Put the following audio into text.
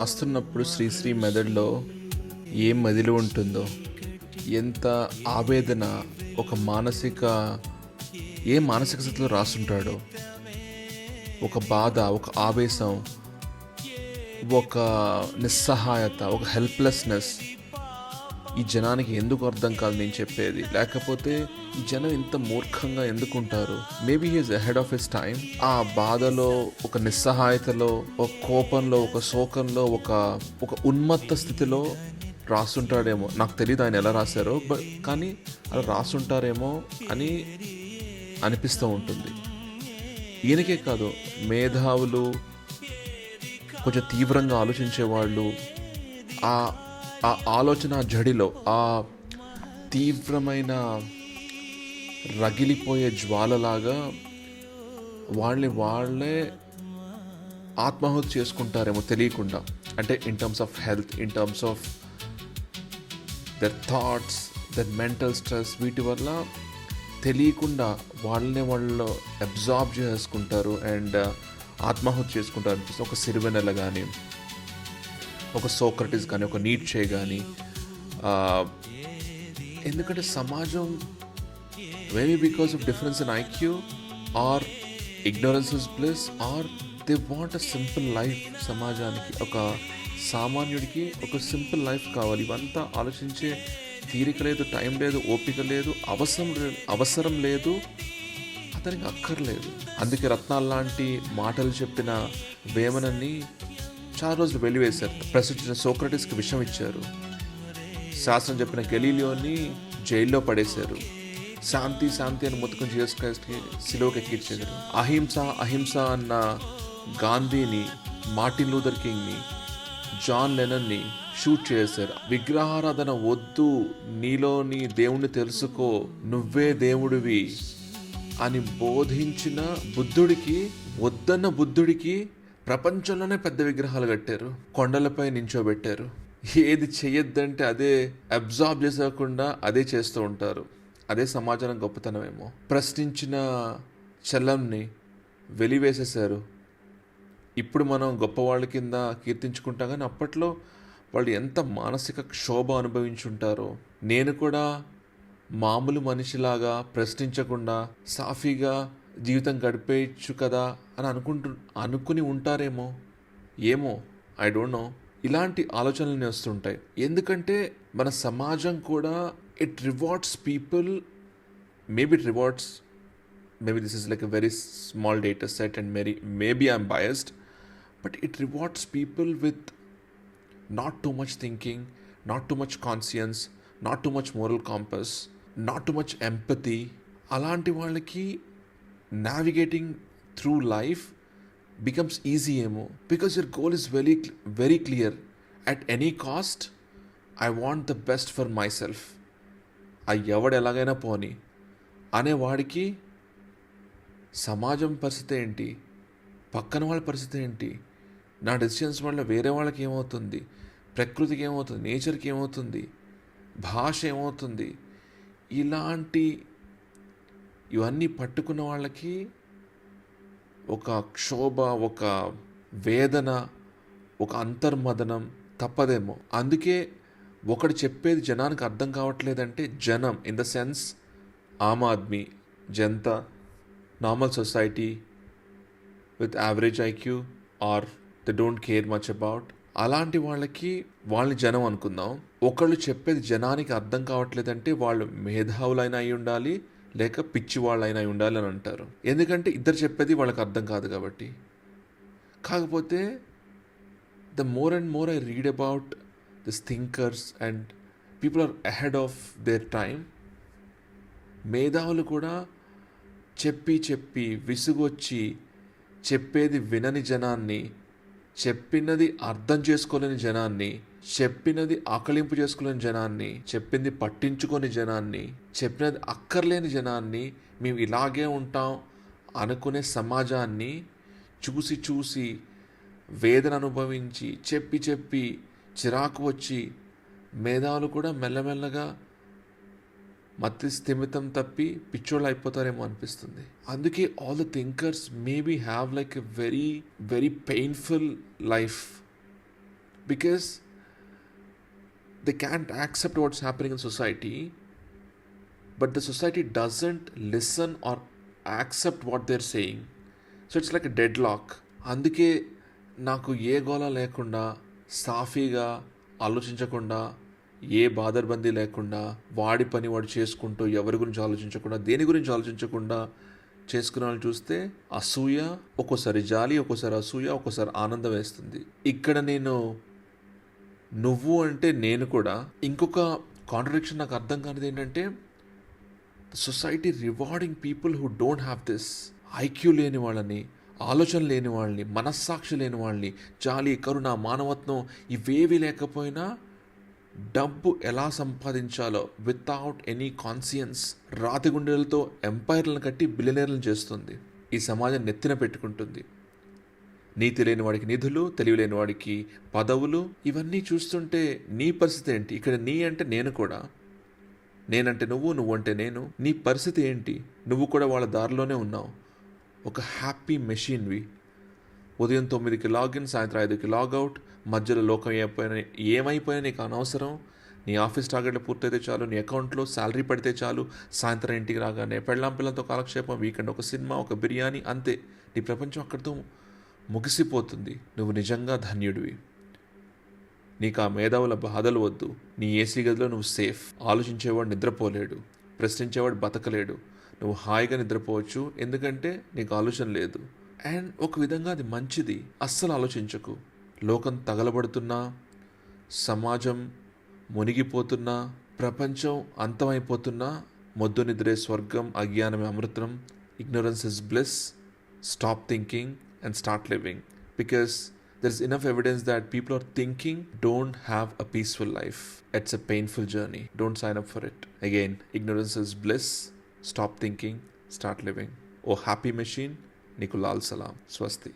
రాస్తున్నప్పుడు శ్రీశ్రీ మెదడులో ఏం మదిలి ఉంటుందో, ఎంత ఆవేదన, ఒక మానసిక స్థితిలో రాస్తుంటాడో, ఒక బాధ, ఒక ఆవేశం, ఒక నిస్సహాయత, ఒక హెల్ప్లెస్నెస్. ఈ జనానికి ఎందుకు అర్థం కాదు నేను చెప్పేది, లేకపోతే ఈ జనం ఇంత మూర్ఖంగా ఎందుకుంటారు? Maybe he's ahead of his time. ఆ బాధలో, ఒక నిస్సహాయతలో, ఒక కోపంలో, ఒక శోకంలో, ఒక ఉన్మత్త స్థితిలో రాస్తుంటాడేమో. నాకు తెలియదు ఆయన ఎలా రాశారో, కానీ అలా రాస్తుంటారేమో అని అనిపిస్తూ ఉంటుంది. ఈయనకే కాదు, మేధావులు, కొంచెం తీవ్రంగా ఆలోచించేవాళ్ళు ఆ ఆలోచన జడిలో, ఆ తీవ్రమైన రగిలిపోయే జ్వాలలాగా వాళ్ళే ఆత్మాహుతి చేసుకుంటారేమో తెలియకుండా. అంటే in terms of health, in terms of their thoughts, their mental stress, వీటి వల్ల తెలియకుండా వాళ్ళు అబ్జార్బ్ చేసుకుంటారు అండ్ ఆత్మాహుతి చేసుకుంటారు అనిపిస్తుంది. ఒక సిరివెన్నెల కానీ, ఒక సోక్రటిస్ కానీ, ఒక నీట్షే కానీ. ఎందుకంటే సమాజం maybe because of difference in IQ or ignorance is bliss or they want a simple life. సమాజానికి, ఒక సామాన్యుడికి ఒక సింపుల్ లైఫ్ కావాలి. ఇవంతా ఆలోచించే తీరిక లేదు, టైం లేదు, ఓపిక లేదు, అవసరం లేదు, అతనికి అక్కర్లేదు. అందుకే రత్నాలు లాంటి మాటలు చెప్పిన వేమనని చాలా రోజులు వెలివేశారు. ప్రసిద్ధ సోక్రటిస్కి విషం ఇచ్చారు. శాస్త్రం చెప్పిన గెలీలియోని జైల్లో పడేశారు. శాంతి శాంతి అని మొత్తుకుని జీసస్ క్రైస్ట్కి సిలువకి ఎక్కించారు. అహింస అన్న గాంధీని, మార్టిన్ లూథర్ కింగ్ని, జాన్ లెనన్ని షూట్ చేశారు. విగ్రహారాధన వద్దు, నీలోని దేవుణ్ణి తెలుసుకో, నువ్వే దేవుడివి అని బోధించిన వద్దన్న బుద్ధుడికి ప్రపంచంలోనే పెద్ద విగ్రహాలు కట్టారు, కొండలపై నించోబెట్టారు. ఏది చెయ్యొద్దంటే అదే అబ్జార్బ్ చేసేయకుండా అదే చేస్తూ ఉంటారు. అదే సమాజం గొప్పతనమేమో. ప్రశ్నించిన చలంని వెలివేసేశారు. ఇప్పుడు మనం గొప్పవాళ్ళ కింద కీర్తించుకుంటాం, కానీ అప్పట్లో వాళ్ళు ఎంత మానసిక క్షోభ అనుభవించుంటారో. నేను కూడా మామూలు మనిషిలాగా ప్రశ్నించకుండా సాఫీగా జీవితం గడిపేయచ్చు కదా అని అనుకుని ఉంటారేమో, ఏమో, ఐ డోంట్ నో. ఇలాంటి ఆలోచనలు వస్తుంటాయి. ఎందుకంటే మన సమాజం కూడా it rewards people, maybe this is like a very small data set and maybe I'm biased, but it rewards people with not too much thinking, not too much conscience, not too much moral compass, not too much empathy. అలాంటి వాళ్ళకి navigating through life becomes easy ఏమో, because your goal is very very clear. At any cost I want the best for myself. ఎవడు ఎలాగైనా పోని అనేవాడికి సమాజం పరిస్థితి ఏంటి, పక్కన వాళ్ళ పరిస్థితి ఏంటి, నా డెసిషన్స్ వల్ల వేరే వాళ్ళకి ఏమవుతుంది, ప్రకృతికి ఏమవుతుంది, నేచర్కి ఏమవుతుంది, భాష ఏమవుతుంది, ఇవన్నీ పట్టుకున్న వాళ్ళకి ఒక క్షోభ, ఒక వేదన, ఒక అంతర్మదనం తప్పదేమో. అందుకే ఒకడు చెప్పేది జనానికి అర్థం కావట్లేదంటే, జనం in the sense aam aadmi, janata, normal society with average IQ or they don't care much about, అలాంటి వాళ్ళని జనం అనుకుందాం. ఒకళ్ళు చెప్పేది జనానికి అర్థం కావట్లేదంటే వాళ్ళు మేధావులైనా అయి ఉండాలి, లేక పిచ్చి వాళ్ళైనా అయి ఉండాలి అని అంటారు. ఎందుకంటే ఇద్దరు చెప్పేది వాళ్ళకి అర్థం కాదు కాబట్టి. కాకపోతే the more and more I read about this thinkers and people are ahead of their time. మేధావులు కూడా చెప్పి విసుగొచ్చి చెప్పేది వినని జనాన్ని, చెప్పినది అర్థం చేసుకోలేని జనాన్ని, చెప్పినది ఆకలింపు చేసుకోలేని జనాన్ని, చెప్పింది పట్టించుకొని జనాన్ని, చెప్పినది అక్కర్లేని జనాన్ని, మేము ఇలాగే ఉంటాం అనుకునే సమాజాన్ని చూసి వేదన అనుభవించి చెప్పి చిరాకు వచ్చి మేధావులు కూడా మెల్లమెల్లగా మతి స్థిమితం తప్పి పిచ్చోళ్ళు అయిపోతారేమో అనిపిస్తుంది. అందుకే all the thinkers maybe have like a very very painful life because they can't accept what's happening in society, but the society doesn't listen or accept what they're saying. So it's like a deadlock. అందుకే నాకు ఏ గోళ లేకుండా, సాఫీగా ఆలోచించకుండా, ఏ బాదర్బందీ లేకుండా, వాడి పని వాడు చేసుకుంటూ, ఎవరి గురించి ఆలోచించకుండా, దేని గురించి ఆలోచించకుండా చేసుకున్న వాళ్ళు చూస్తే అసూయ, ఒక్కోసారి జాలి, ఒక్కోసారి అసూయ, ఒక్కోసారి ఆనందం వేస్తుంది. ఇక్కడ నేను నువ్వు అంటే నేను కూడా ఇంకొక కాంట్రడిక్షన్ నాకు అర్థం కానిది ఏంటంటే, society rewarding people who don't have this. IQ లేని వాళ్ళని, ఆలోచన లేని వాళ్ళని, మనస్సాక్షి లేని వాళ్ళని, జాలి, కరుణ, మానవత్వం ఇవేవి లేకపోయినా డబ్బు ఎలా సంపాదించాలో వితౌట్ ఎనీ కాన్సియన్స్ రాతి గుండెలతో ఎంపైర్లను కట్టి బిలియనీర్లను చేస్తుంది. ఈ సమాజం నెత్తిన పెట్టుకుంటుంది. నీతి లేని వాడికి నిధులు, తెలివి లేని వాడికి పదవులు. ఇవన్నీ చూస్తుంటే నీ పరిస్థితి ఏంటి? ఇక్కడ నీ అంటే నేను కూడా, నేనంటే నువ్వు, నువ్వంటే నేను. నీ పరిస్థితి ఏంటి? నువ్వు కూడా వాళ్ళ దారిలోనే ఉన్నావు. ఒక హ్యాపీ మెషిన్వి. ఉదయం 9కి లాగిన్, సాయంత్రం 5కి లాగౌట్. మధ్యలో లోకం ఏమైపోయినా నీకు అనవసరం. నీ ఆఫీస్ టార్గెట్లు పూర్తయితే చాలు, నీ అకౌంట్లో శాలరీ పడితే చాలు. సాయంత్రం ఇంటికి రాగానే పెళ్ళాం పిల్లలతో కాలక్షేపం, వీకెండ్ ఒక సినిమా, ఒక బిర్యానీ, అంతే. నీ ప్రపంచం అక్కడితో ముగిసిపోతుంది. నువ్వు నిజంగా ధన్యుడివి. నీకు ఆ మేధావుల బాధలు వద్దు. నీ ఏసీ గదిలో నువ్వు సేఫ్. ఆలోచించేవాడు నిద్రపోలేడు, ప్రశ్నించేవాడు బతకలేడు. నువ్వు హాయిగా నిద్రపోవచ్చు, ఎందుకంటే నీకు ఆలోచన లేదు. అండ్ ఒక విధంగా అది మంచిది. అస్సలు ఆలోచించకు. లోకం తగలబడుతున్నా, సమాజం మునిగిపోతున్నా, ప్రపంచం అంతమైపోతున్నా, మొద్దు నిద్రే స్వర్గం, అజ్ఞానమే అమృతం, ignorance is bliss. Stop thinking and start living, because there's enough evidence that people are thinking don't have a peaceful life. It's a painful journey. Don't sign up for it. Again, ignorance is bliss. Stop thinking, start living. Oh happy machine, Niku Lal Salam. Swasti.